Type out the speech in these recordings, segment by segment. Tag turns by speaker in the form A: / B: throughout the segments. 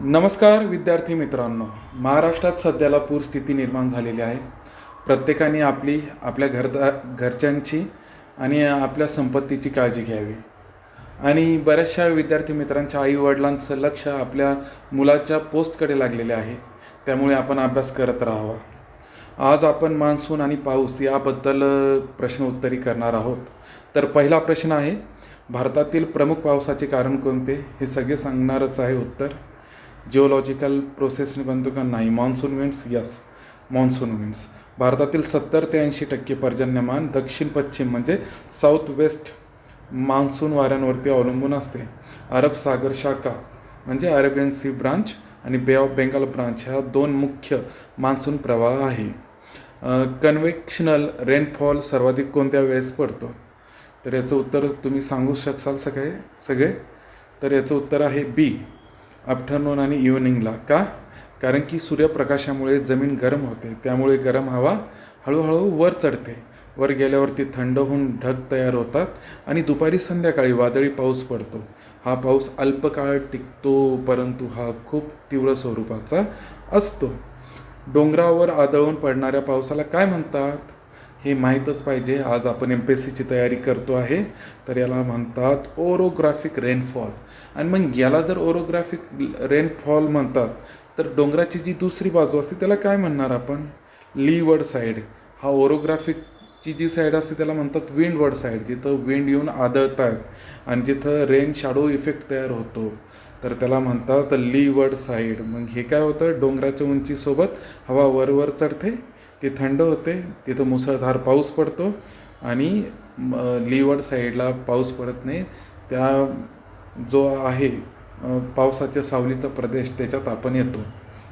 A: नमस्कार विद्यार्थी मित्रांनो. महाराष्ट्रात सध्याला पूरस्थिती निर्माण झालेली आहे. प्रत्येकाने आपल्या घरच्यांची आणि आपल्या संपत्तीची काळजी घ्यावी. आणि बऱ्याचशा विद्यार्थी मित्रांच्या आईवडिलांचं लक्ष आपल्या मुलाच्या पोस्टकडे लागलेले आहे. त्यामुळे आपण अभ्यास करत राहावा. आज आपण मान्सून आणि पाऊस याबद्दल प्रश्नोत्तरी करणार आहोत. तर पहिला प्रश्न आहे, भारतातील प्रमुख पावसाचे कारण कोणते? हे सगळे सांगणारच आहे उत्तर. जिओलॉजिकल प्रोसेसने बनतो का? नाही. Monsoon winds. Yes, monsoon winds. भारतातील 70 ते 80% पर्जन्यमान दक्षिण पश्चिम म्हणजे साऊथ वेस्ट मान्सून वाऱ्यांवरती अवलंबून असते. अरब सागर शाखा म्हणजे अरेबियन सी ब्रांच आणि बे ऑफ बेंगाल ब्रांच ह्या दोन मुख्य मान्सून प्रवाह आहे. कन्व्हेक्शनल रेनफॉल सर्वाधिक कोणत्या वेळेस पडतो? तर याचं उत्तर तुम्ही सांगू शकाल सगळे? तर याचं उत्तर आहे बी, आफ्टरनून आणि इव्हनिंगला. का? कारण की सूर्यप्रकाशामुळे जमीन गरम होते, त्यामुळे गरम हवा हळूहळू वर चढते. वर गेल्यावरती थंड होऊन ढग तयार होतात आणि दुपारी संध्याकाळी वादळी पाऊस पडतो. हा पाऊस अल्पकाळ टिकतो, परंतु हा खूप तीव्र स्वरूपाचा असतो. डोंगरावर आदळून पडणाऱ्या पावसाला काय म्हणतात? हे माहीतच पाहिजे. आज आपण MPSCची तयारी करतो आहे, तर याला म्हणतात ओरोग्राफिक रेनफॉल. आणि मग याला जर ओरोग्राफिक रेनफॉल म्हणतात, तर डोंगराची जी दुसरी बाजू असते त्याला काय म्हणणार आपण? Leeward side. हा ओरोग्राफिकची जी साईड असते त्याला म्हणतात विंडवर्ड साईड, जिथं विंड येऊन आदळतात आणि जिथं रेन शॅडो इफेक्ट तयार होतो, तर त्याला म्हणतात लीवर्ड साईड. मग हे काय होतं? डोंगराच्या उंचीसोबत हवा वर चढते, ती थंड होते, तिथं मुसळधार पाऊस पडतो आणि लीवर्ड साईडला पाऊस पडत नाही. त्या जो आहे पावसाच्या सावलीचा प्रदेश, त्याच्यात आपण येतो.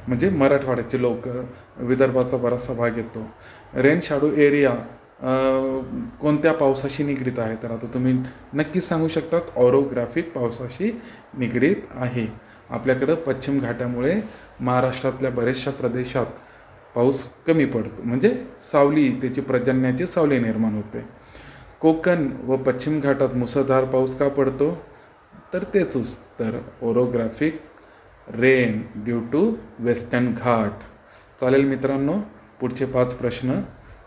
A: म्हणजे मराठवाड्याचे लोक, विदर्भाचा बराचसा भाग येतो. रेन शॅडो एरिया कोणत्या पावसाशी निगडीत आहे? तर आता तुम्ही नक्कीच सांगू शकतात, ऑरोग्राफिक पावसाशी निगडीत आहे. आपल्याकडं पश्चिम घाटामुळे महाराष्ट्रातल्या बऱ्याचशा प्रदेशात पाऊस कमी पडतो, म्हणजे सावली, त्याची पर्जन्याची सावली निर्माण होते. कोकण व पश्चिम घाटात मुसळधार पाऊस का पडतो? तर तेच उत्तर, orographic rain due to Western Ghat. चालेल मित्रांनो, पुढचे 5 प्रश्न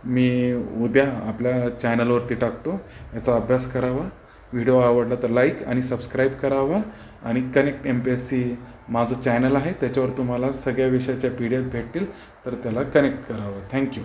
A: मी उद्या आपल्या चॅनलवरती टाकतो. याचा अभ्यास करावा. व्हिडिओ आवडला तर लाईक आणि सबस्क्राईब करावा. आणि कनेक्ट MPSC माझं चॅनल आहे, त्याच्यावर तुम्हाला सगळ्या विषयाच्या PDF भेटतील, तर त्याला कनेक्ट करावं. थँक्यू.